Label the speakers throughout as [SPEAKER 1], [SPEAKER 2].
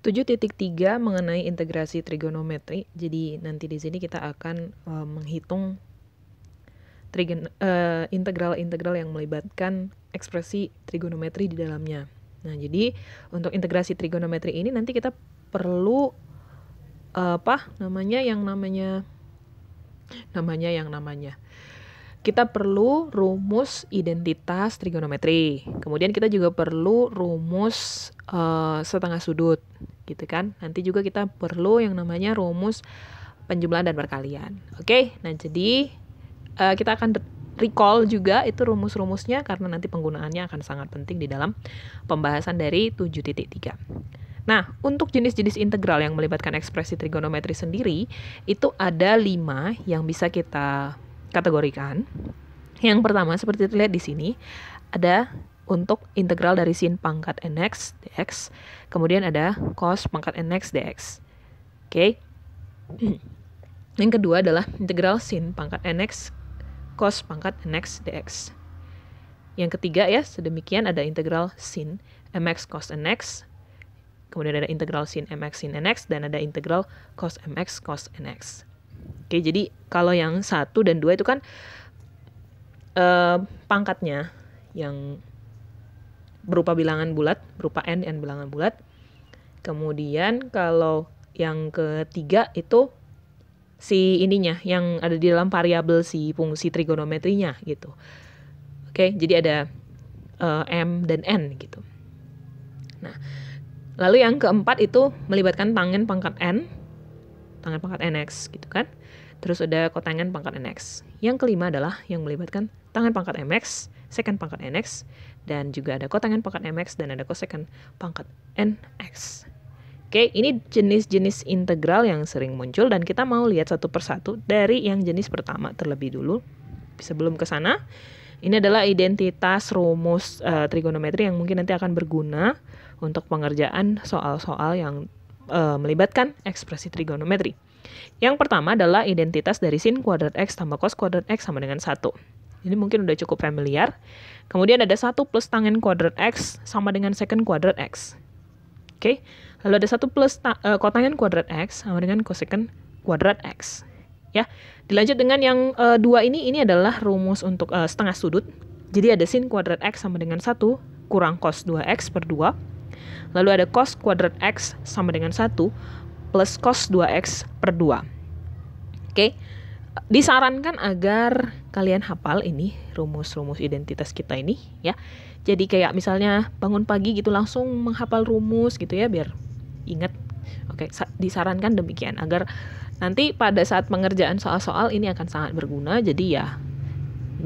[SPEAKER 1] 7.3 mengenai integrasi trigonometri. Jadi nanti di sini kita akan menghitung integral-integral yang melibatkan ekspresi trigonometri di dalamnya. Nah, jadi untuk integrasi trigonometri ini nanti kita perlu kita perlu rumus identitas trigonometri. Kemudian kita juga perlu rumus setengah sudut, gitu kan. Nanti juga kita perlu yang namanya rumus penjumlahan dan perkalian. Oke, nah jadi kita akan recall juga itu rumus-rumusnya karena nanti penggunaannya akan sangat penting di dalam pembahasan dari 7.3. Nah, untuk jenis-jenis integral yang melibatkan ekspresi trigonometri sendiri, itu ada 5 yang bisa kita kategorikan. Yang pertama, seperti terlihat di sini, ada untuk integral dari sin pangkat nx dx, kemudian ada cos pangkat nx dx. Oke. Yang kedua adalah integral sin pangkat nx cos pangkat nx dx. Yang ketiga ya, sedemikian ada integral sin mx cos nx, kemudian ada integral sin mx sin nx, dan ada integral cos mx cos nx. Oke, jadi kalau yang 1 dan 2 itu kan pangkatnya yang berupa bilangan bulat, berupa n bilangan bulat. Kemudian kalau yang ketiga itu si ininya yang ada di dalam variabel si fungsi trigonometrinya gitu. Oke, jadi ada m dan n gitu. Nah, lalu yang keempat itu melibatkan tangen pangkat n, tangen pangkat nx gitu kan. Terus ada kotangen pangkat nx. Yang kelima adalah yang melibatkan tangen pangkat mx, secant pangkat nx, dan juga ada kotangen pangkat mx dan ada cosecant pangkat nx. Oke, ini jenis-jenis integral yang sering muncul dan kita mau lihat satu persatu dari yang jenis pertama terlebih dulu. Sebelum ke sana, ini adalah identitas rumus trigonometri yang mungkin nanti akan berguna untuk pengerjaan soal-soal yang melibatkan ekspresi trigonometri. Yang pertama adalah identitas dari sin kuadrat x tambah cos kuadrat x sama dengan 1. Ini mungkin udah cukup familiar. Kemudian ada 1 plus tangen kuadrat x sama dengan secant kuadrat x. Oke, lalu ada 1 plus kotangen kuadrat x sama dengan cosecant kuadrat x. Ya, dilanjut dengan yang 2 ini adalah rumus untuk setengah sudut. Jadi ada sin kuadrat x sama dengan 1 kurang cos 2x per 2. Lalu ada cos kuadrat x sama dengan 1 plus cos 2x per 2. Oke, disarankan agar kalian hafal ini rumus-rumus identitas kita ini ya. Jadi kayak misalnya bangun pagi gitu langsung menghafal rumus gitu ya biar ingat. Oke, disarankan demikian agar nanti pada saat pengerjaan soal-soal ini akan sangat berguna. Jadi ya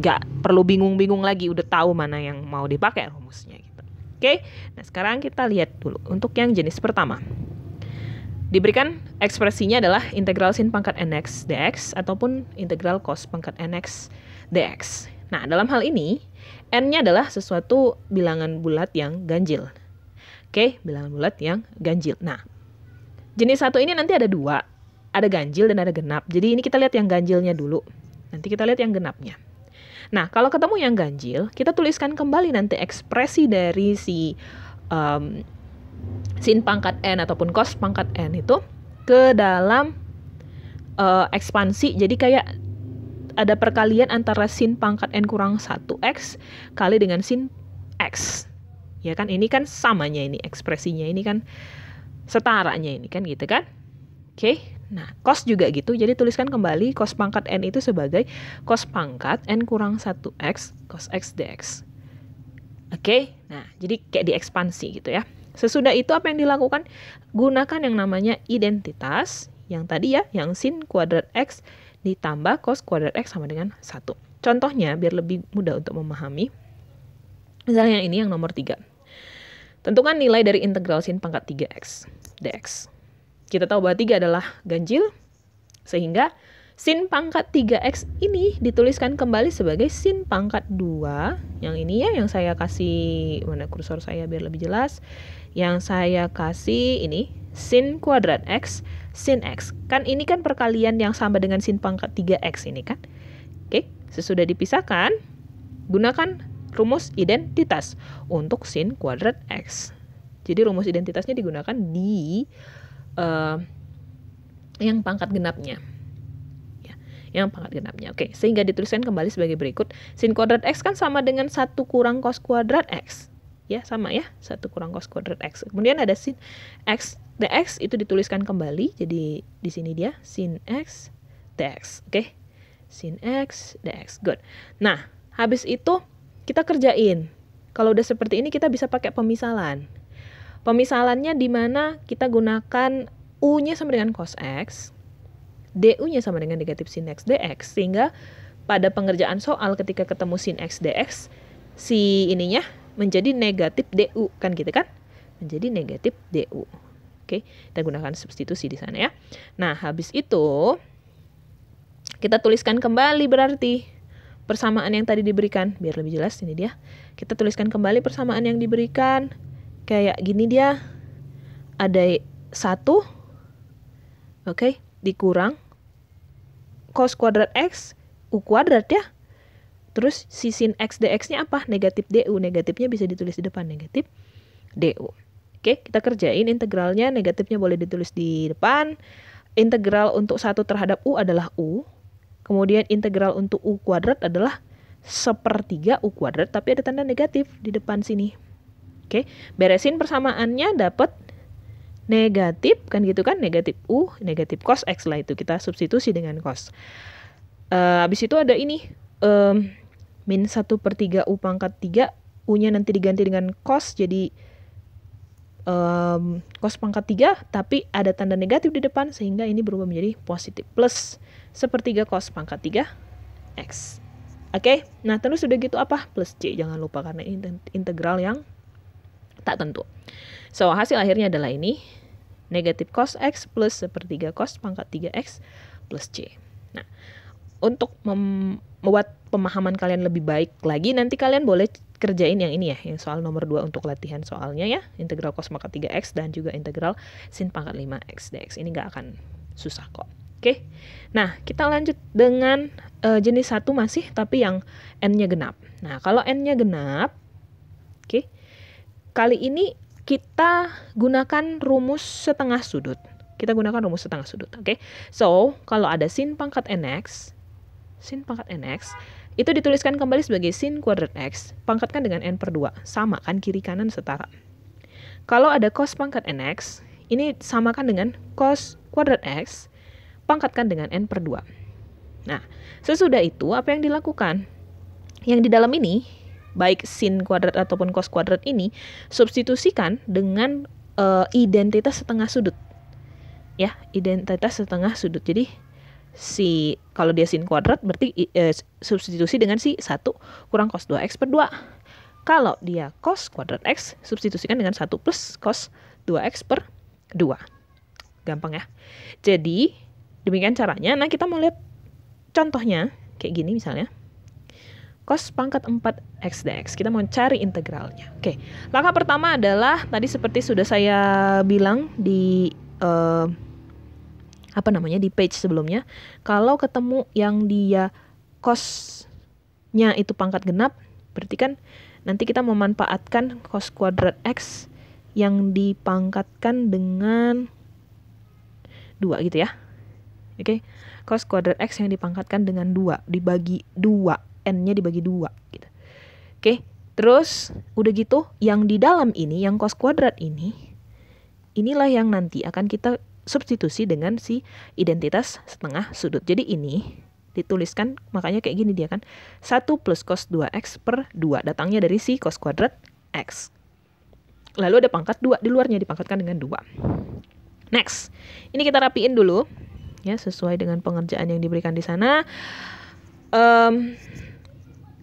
[SPEAKER 1] nggak perlu bingung-bingung lagi, udah tahu mana yang mau dipakai rumusnya gitu. Oke, nah sekarang kita lihat dulu untuk yang jenis pertama. Diberikan ekspresinya adalah integral sin pangkat nx dx ataupun integral cos pangkat nx dx. Nah, dalam hal ini n-nya adalah sesuatu bilangan bulat yang ganjil. Oke, bilangan bulat yang ganjil. Nah, jenis 1 ini nanti ada 2, ada ganjil dan ada genap. Jadi ini kita lihat yang ganjilnya dulu. Nanti kita lihat yang genapnya. Nah, kalau ketemu yang ganjil, kita tuliskan kembali nanti ekspresi dari si sin pangkat n ataupun cos pangkat n itu ke dalam ekspansi. Jadi kayak ada perkalian antara sin pangkat n kurang 1x kali dengan sin x. Ya kan, ini kan samanya ini ekspresinya ini kan setaranya ini kan gitu kan. Oke, nah cos juga gitu. Jadi tuliskan kembali cos pangkat n itu sebagai cos pangkat n kurang 1x cos x dx. Oke, nah jadi kayak diekspansi gitu ya. Sesudah itu apa yang dilakukan? Gunakan yang namanya identitas yang tadi ya, yang sin kuadrat x ditambah cos kuadrat x sama dengan 1. Contohnya biar lebih mudah untuk memahami. Misalnya ini yang nomor 3. Tentukan nilai dari integral sin pangkat 3x dx. Kita tahu bahwa 3 adalah ganjil, sehingga sin pangkat 3x ini dituliskan kembali sebagai sin pangkat 2. Yang ini ya, yang saya kasih, mana kursor saya biar lebih jelas. Yang saya kasih ini sin kuadrat x, sin x. Kan ini kan perkalian yang sama dengan sin pangkat 3x ini kan. Oke, sesudah dipisahkan, gunakan rumus identitas untuk sin kuadrat x. Jadi rumus identitasnya digunakan di yang pangkat genapnya. Yang pangkat genapnya. Oke, sehingga dituliskan kembali sebagai berikut. Sin kuadrat X kan sama dengan 1 kurang cos kuadrat X. Ya, sama ya. 1 kurang cos kuadrat X. Kemudian ada sin X dx itu dituliskan kembali. Jadi di sini dia sin X dx. Oke. Sin X dx. Good. Nah, habis itu kita kerjain. Kalau udah seperti ini kita bisa pakai pemisalan. Pemisalannya di mana kita gunakan U-nya sama dengan cos X. du-nya sama dengan negatif sin X dx, sehingga pada pengerjaan soal ketika ketemu sin X dx, si ininya menjadi negatif du, kan gitu kan? Menjadi negatif du. Oke, kita gunakan substitusi di sana ya. Nah, habis itu kita tuliskan kembali berarti persamaan yang tadi diberikan, biar lebih jelas ini dia. Kita tuliskan kembali persamaan yang diberikan. Kayak gini dia. Ada 1, oke, dikurang cos kuadrat X, U kuadrat ya. Terus si sin X dx-nya apa? Negatif du. Negatifnya bisa ditulis di depan, negatif du. Oke, kita kerjain integralnya. Negatifnya boleh ditulis di depan. Integral untuk 1 terhadap U adalah U. Kemudian integral untuk U kuadrat adalah 1/3 U kuadrat, tapi ada tanda negatif di depan sini. Oke, beresin persamaannya, dapat negatif, kan gitu kan, negatif U, negatif cos X lah, itu kita substitusi dengan cos. Habis itu ada ini, min 1/3 U pangkat 3, U-nya nanti diganti dengan cos, jadi cos pangkat 3, tapi ada tanda negatif di depan, sehingga ini berubah menjadi positif, plus 1/3 cos pangkat 3 X. Oke, nah terus udah gitu apa? Plus C, jangan lupa, karena ini integral yang tak tentu. So, hasil akhirnya adalah ini, negatif cos X plus 1/3 cos pangkat 3X plus C. Nah, untuk membuat pemahaman kalian lebih baik lagi, nanti kalian boleh kerjain yang ini ya, yang soal nomor 2 untuk latihan soalnya ya, integral cos pangkat 3X dan juga integral sin pangkat 5X dx. Ini nggak akan susah kok. Oke, nah kita lanjut dengan jenis 1 masih, tapi yang N-nya genap. Nah, kalau N-nya genap, oke, kali ini kita gunakan rumus setengah sudut. Kita gunakan rumus setengah sudut, oke? So, kalau ada sin pangkat nx, itu dituliskan kembali sebagai sin kuadrat x, pangkatkan dengan n/2. Sama kan, kiri kanan setara. Kalau ada cos pangkat nx, ini samakan dengan cos kuadrat x, pangkatkan dengan n/2. Nah, sesudah itu apa yang dilakukan? Yang di dalam ini, baik sin kuadrat ataupun cos kuadrat ini, substitusikan dengan identitas setengah sudut. Ya, identitas setengah sudut. Jadi kalau dia sin kuadrat berarti substitusi dengan si 1 kurang cos 2x/2. Kalau dia cos kuadrat x, substitusikan dengan 1 plus cos 2x/2. Gampang ya. Jadi demikian caranya. Nah, kita mau lihat contohnya kayak gini misalnya. Cos pangkat 4x dx. Kita mau cari integralnya. Oke, langkah pertama adalah tadi seperti sudah saya bilang di di page sebelumnya. Kalau ketemu yang dia cosnya itu pangkat genap, berarti kan nanti kita memanfaatkan cos kuadrat x yang dipangkatkan dengan 2 gitu ya. Oke, cos kuadrat x yang dipangkatkan dengan 2 dibagi 2. N-nya dibagi 2 gitu. Oke, terus udah gitu yang di dalam ini, yang cos kuadrat ini, inilah yang nanti akan kita substitusi dengan si identitas setengah sudut. Jadi ini dituliskan, makanya kayak gini dia kan, 1 plus cos 2x/2, datangnya dari si cos kuadrat x. Lalu ada pangkat 2 di luarnya, dipangkatkan dengan 2. Next, ini kita rapiin dulu ya, sesuai dengan pengerjaan yang diberikan di sana.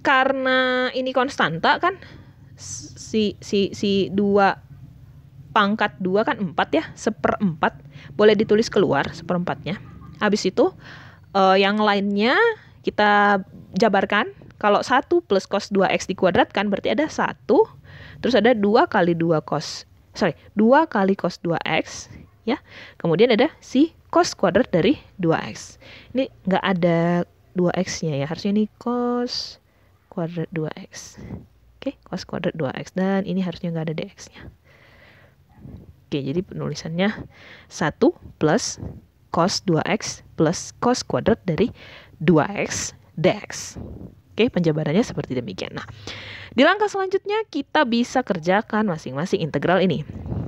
[SPEAKER 1] Karena ini konstanta kan, si 2 pangkat 2 kan 4 ya, 1/4 boleh ditulis keluar 1/4-nya. Habis itu yang lainnya kita jabarkan. Kalau 1 plus cos 2x dikuadratkan berarti ada 1, terus ada 2 kali cos 2x ya. Kemudian ada si cos kuadrat dari 2x. Ini nggak ada 2x-nya ya, harusnya ini cos kuadrat 2x. Oke, cos kuadrat 2x, dan ini harusnya nggak ada dx-nya. Oke, jadi penulisannya 1 plus cos 2x plus cos kuadrat dari 2x dx. Oke, penjabarannya seperti demikian. Nah, di langkah selanjutnya kita bisa kerjakan masing-masing integral ini.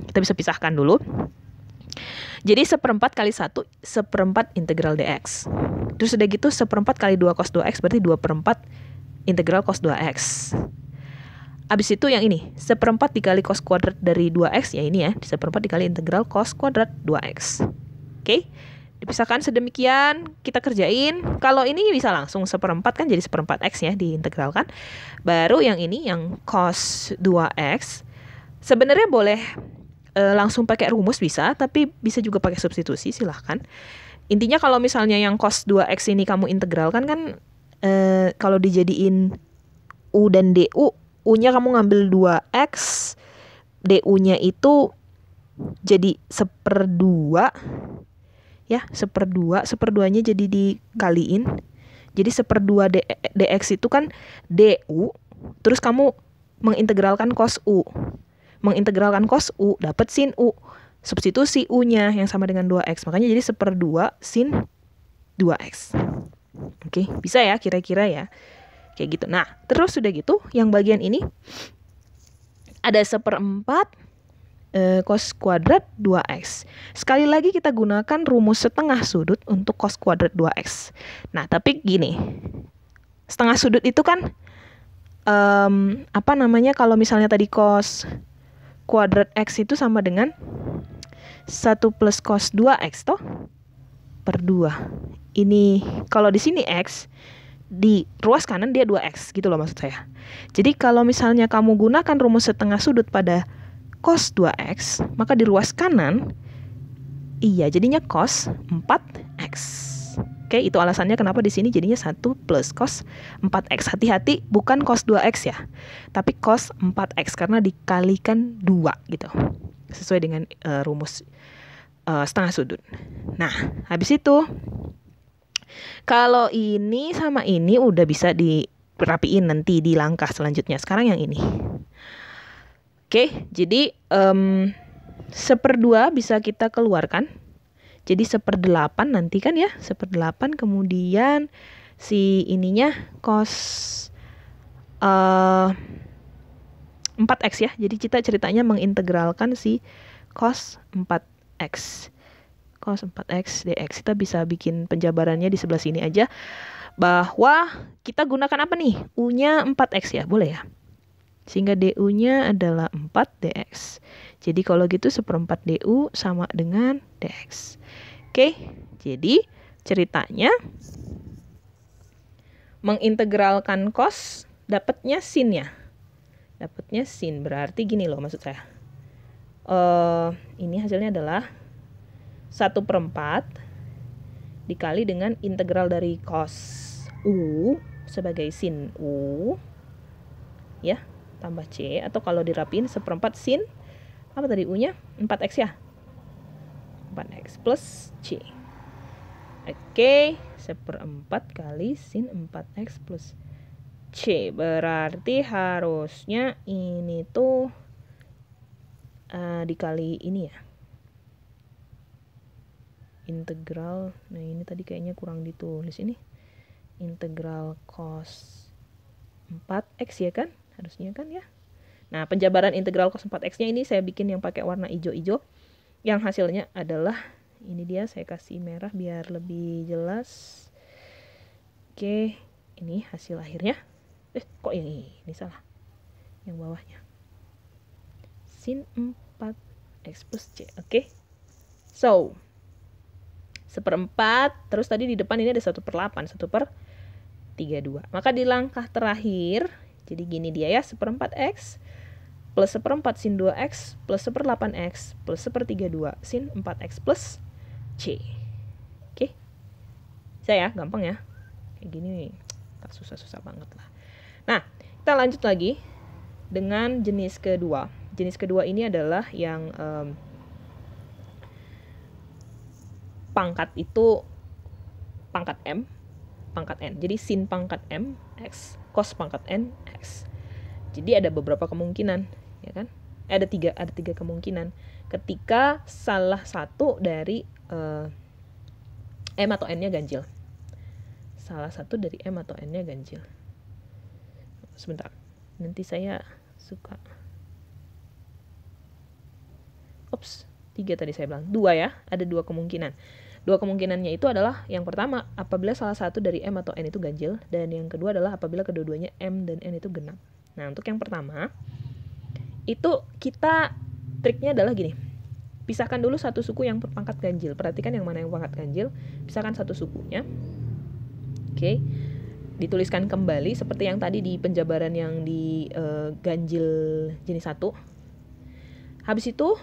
[SPEAKER 1] Kita bisa pisahkan dulu. Jadi 1/4 kali 1, 1/4 integral dx. Terus udah gitu 1/4 kali 2 cos 2x berarti 2/4 integral cos 2x. Abis itu yang ini, 1/4 dikali cos kuadrat dari 2x, ya ini ya, 1/4 dikali integral cos kuadrat 2x. Oke, dipisahkan sedemikian, kita kerjain. Kalau ini bisa langsung 1/4 kan jadi 1/4 x ya, diintegralkan. Baru yang ini, yang cos 2x, sebenarnya boleh langsung pakai rumus bisa, tapi bisa juga pakai substitusi, silahkan. Intinya kalau misalnya yang cos 2x ini kamu integralkan kan, kalau dijadiin u dan du, U-nya kamu ngambil 2x, DU-nya itu jadi 1/2, ya, 1/2, 1/2-nya jadi dikaliin. Jadi 1/2 dx itu kan DU, terus kamu mengintegralkan cos U. Mengintegralkan cos U, dapat sin U. Substitusi U-nya yang sama dengan 2x, makanya jadi 1/2 sin 2x. Oke, bisa ya kira-kira ya. Kayak gitu. Nah, terus sudah gitu, yang bagian ini ada 1/4 cos kuadrat 2x. Sekali lagi kita gunakan rumus setengah sudut untuk cos kuadrat 2x. Nah, tapi gini, setengah sudut itu kan, kalau misalnya tadi cos kuadrat x itu sama dengan 1 plus cos 2x toh, per 2. Ini, kalau di sini x, di ruas kanan dia 2x gitu loh maksud saya. Jadi kalau misalnya kamu gunakan rumus setengah sudut pada cos 2x, maka di ruas kanan jadinya cos 4x. Oke, itu alasannya kenapa di sini jadinya 1 plus cos 4x. Hati-hati, bukan cos 2x ya, tapi cos 4x karena dikalikan 2 gitu. Sesuai dengan rumus setengah sudut. Nah, habis itu kalau ini sama ini udah bisa dirapiin nanti di langkah selanjutnya. Sekarang yang ini. Oke, jadi 1/2 bisa kita keluarkan. Jadi 1/8 nanti kan ya. 1/8 kemudian si ininya cos 4x ya. Jadi kita ceritanya mengintegralkan si cos 4x. Cos 4x dx. Kita bisa bikin penjabarannya di sebelah sini aja, bahwa kita gunakan apa nih? U-nya 4x ya, boleh ya? Sehingga du-nya adalah 4 dx. Jadi kalau gitu 1/4 du sama dengan dx. Oke, jadi ceritanya mengintegralkan cos, dapatnya sin ya. Dapatnya sin, berarti gini loh maksud saya. Ini hasilnya adalah 1/4 dikali dengan integral dari cos U sebagai sin U, ya, tambah C, atau kalau dirapiin 1/4 sin, apa tadi U-nya? 4x ya? 4x plus C. Oke, 1/4 kali sin 4x plus C. Berarti harusnya ini tuh dikali ini ya. Integral, nah ini tadi kayaknya kurang ditulis ini. Integral cos 4x ya kan? Harusnya kan ya. Nah, penjabaran integral cos 4x-nya ini saya bikin yang pakai warna hijau-hijau. Yang hasilnya adalah, ini dia, saya kasih merah biar lebih jelas. Oke, ini hasil akhirnya. Kok yang ini salah? Yang bawahnya. Sin 4x plus C. Oke. So, 1/4, terus tadi di depan ini ada 1/8, 1/32. Maka di langkah terakhir, jadi gini dia ya, 1/4x plus 1/4 sin 2x plus 1/8x plus 1/32 sin 4x plus C. Oke. Bisa ya, gampang ya. Kayak gini tak susah-susah banget lah. Nah, kita lanjut lagi dengan jenis kedua. Jenis kedua ini adalah yang pangkat itu pangkat M, pangkat N. Jadi sin pangkat M, X, cos pangkat N, X. Jadi ada beberapa kemungkinan, ya kan? Ada tiga kemungkinan ketika salah satu dari M atau N-nya ganjil. Salah satu dari M atau N-nya ganjil. Sebentar, nanti saya suka. Ops, 3 tadi saya bilang. 2 ya, ada 2 kemungkinan. 2 kemungkinannya itu adalah yang pertama, apabila salah satu dari M atau N itu ganjil, dan yang kedua adalah apabila kedua-duanya M dan N itu genap. Nah, untuk yang pertama, itu kita triknya adalah gini. Pisahkan dulu satu suku yang berpangkat ganjil. Perhatikan yang mana yang berpangkat ganjil, pisahkan satu sukunya. Oke. Dituliskan kembali seperti yang tadi di penjabaran yang di ganjil jenis 1. Habis itu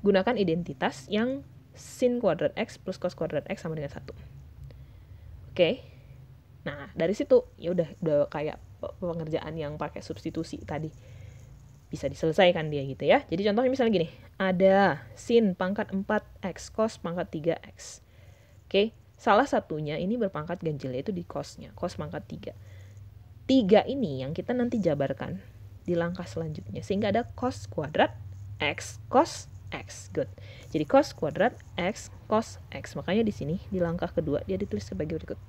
[SPEAKER 1] gunakan identitas yang sin kuadrat X plus cos kuadrat X sama dengan 1. Oke. Nah, dari situ ya udah kayak pengerjaan yang pakai substitusi tadi. Bisa diselesaikan dia gitu ya. Jadi contohnya misalnya gini, ada sin pangkat 4X cos pangkat 3X. Oke, salah satunya ini berpangkat ganjil, yaitu di cosnya, cos pangkat 3. 3 ini yang kita nanti jabarkan di langkah selanjutnya, sehingga ada cos kuadrat X cos X. Good. Jadi cos kuadrat X cos X. Makanya di sini di langkah kedua dia ditulis sebagai berikut.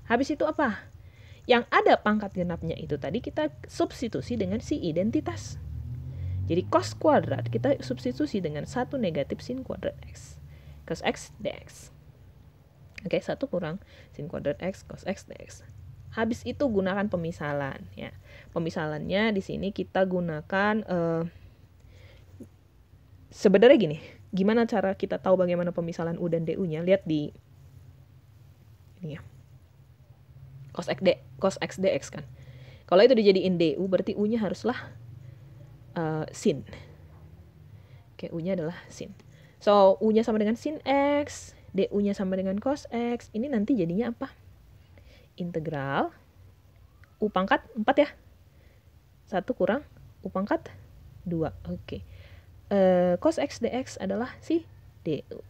[SPEAKER 1] Habis itu apa? Yang ada pangkat genapnya itu tadi kita substitusi dengan si identitas. Jadi cos kuadrat kita substitusi dengan 1 negatif sin kuadrat X. Cos X dx. Oke, 1 kurang sin kuadrat X cos X dx. Habis itu gunakan pemisalan ya. Pemisalannya di sini kita gunakan sebenarnya gini, gimana cara kita tahu bagaimana pemisalan U dan DU-nya? Lihat di ini ya. Cos X dx kan. Kalau itu dijadiin DU, berarti U-nya haruslah sin. Oke, U-nya adalah sin. So, U-nya sama dengan sin X, DU-nya sama dengan cos X. Ini nanti jadinya apa? Integral U pangkat 4 ya. 1 kurang U pangkat 2. Oke. Cos X dx adalah si DU.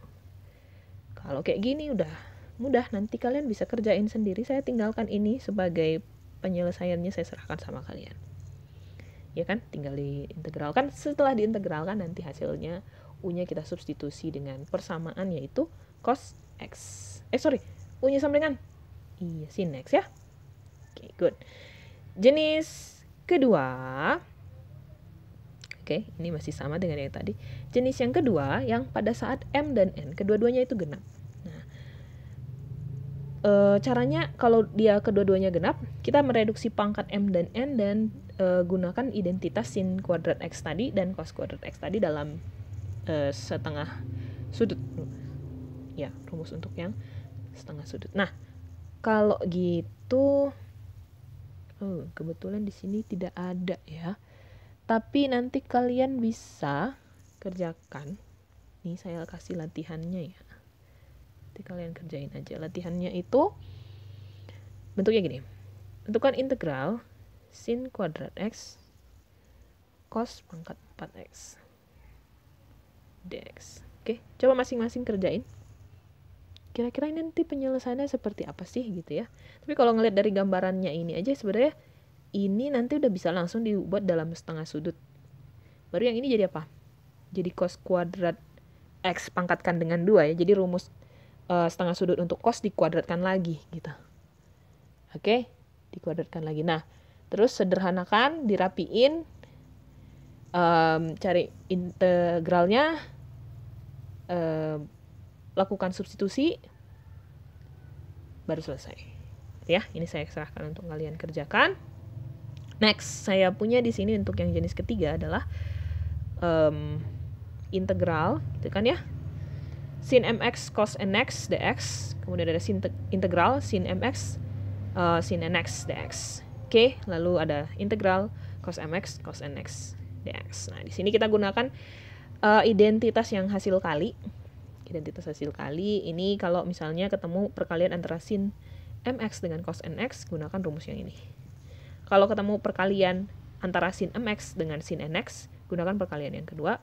[SPEAKER 1] Kalau kayak gini udah mudah, nanti kalian bisa kerjain sendiri. Saya tinggalkan ini sebagai penyelesaiannya, saya serahkan sama kalian. Ya kan, tinggal diintegralkan. Setelah diintegralkan nanti hasilnya U-nya kita substitusi dengan persamaan, yaitu cos X. U-nya sama dengan sin X ya. Oke, good. Jenis kedua. Oke, ini masih sama dengan yang tadi. Jenis yang kedua yang pada saat M dan N kedua-duanya itu genap. Nah, caranya kalau dia kedua-duanya genap, kita mereduksi pangkat M dan N dan gunakan identitas sin kuadrat X tadi dan cos kuadrat X tadi dalam setengah sudut. Ya, rumus untuk yang setengah sudut. Nah, kalau gitu, kebetulan di sini tidak ada ya. Tapi nanti kalian bisa kerjakan. Nih saya kasih latihannya ya. Nanti kalian kerjain aja. Latihannya itu bentuknya gini. Tentukan integral sin kuadrat X cos pangkat 4X dx. Oke, coba masing-masing kerjain. Kira-kira nanti penyelesaiannya seperti apa sih gitu ya. Tapi kalau ngeliat dari gambarannya ini aja sebenarnya ini nanti udah bisa langsung dibuat dalam setengah sudut. Baru yang ini jadi apa? Jadi cos kuadrat X pangkatkan dengan 2 ya. Jadi rumus setengah sudut untuk cos dikuadratkan lagi gitu. Oke, dikuadratkan lagi. Nah, terus sederhanakan, dirapiin, cari integralnya, lakukan substitusi, baru selesai. Ya, ini saya serahkan untuk kalian kerjakan. Next, saya punya di sini untuk yang jenis ketiga adalah integral, gitu kan ya. Sin mx cos nx dx, kemudian ada integral sin mx sin nx dx. Oke, lalu ada integral cos mx cos nx dx. Nah, di sini kita gunakan identitas yang hasil kali. Identitas hasil kali ini kalau misalnya ketemu perkalian antara sin mx dengan cos nx, gunakan rumus yang ini. Kalau ketemu perkalian antara sin mx dengan sin nx, gunakan perkalian yang kedua.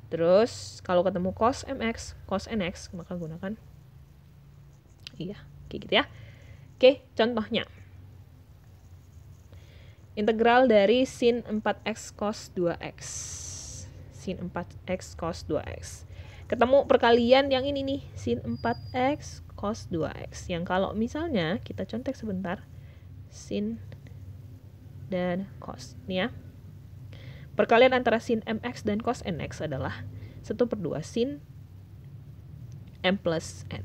[SPEAKER 1] Terus kalau ketemu cos mx, cos nx, maka gunakan kayak gitu ya. Oke, contohnya. Integral dari sin 4x cos 2x. Sin 4x cos 2x. Ketemu perkalian yang ini nih, sin 4x cos 2x. Yang kalau misalnya kita contek sebentar, sin dan cos. Nih ya. Perkalian antara sin mx dan cos nx adalah 1/2 sin m plus n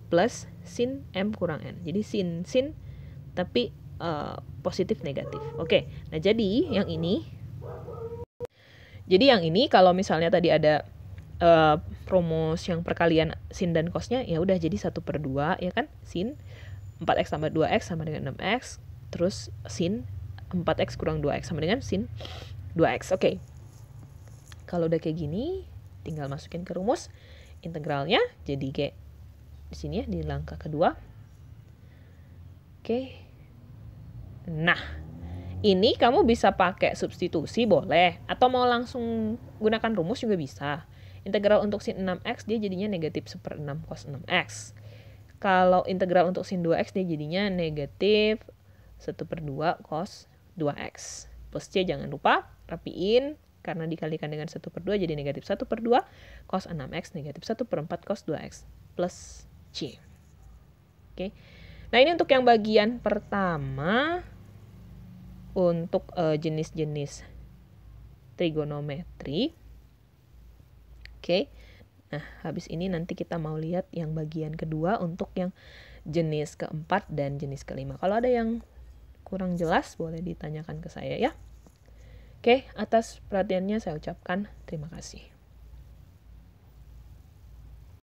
[SPEAKER 1] plus sin m kurang n. Jadi sin tapi positif negatif. Oke. Nah, jadi yang ini kalau misalnya tadi ada rumus yang perkalian sin dan cosnya, ya udah jadi 1/2 ya kan? Sin 4x tambah 2x sama dengan 6x, terus sin 4x kurang 2x sama dengan sin 2x. Oke. Kalau udah kayak gini, tinggal masukin ke rumus integralnya. Jadi kayak di sini ya, di langkah kedua. Oke. Nah, ini kamu bisa pakai substitusi boleh, atau mau langsung gunakan rumus juga bisa. Integral untuk sin 6x dia jadinya negatif 1/6 cos 6x. Kalau integral untuk sin 2x dia jadinya negatif 1/2 cos 2x. Plus C jangan lupa, rapiin, karena dikalikan dengan 1/2 jadi negatif 1/2 cos 6x negatif 1/4 cos 2x plus C. Oke. Nah, ini untuk yang bagian pertama untuk jenis-jenis trigonometri. Oke. Nah, habis ini nanti kita mau lihat yang bagian kedua untuk yang jenis keempat dan jenis kelima. Kalau ada yang kurang jelas boleh ditanyakan ke saya ya. Oke, atas perhatiannya saya ucapkan terima kasih.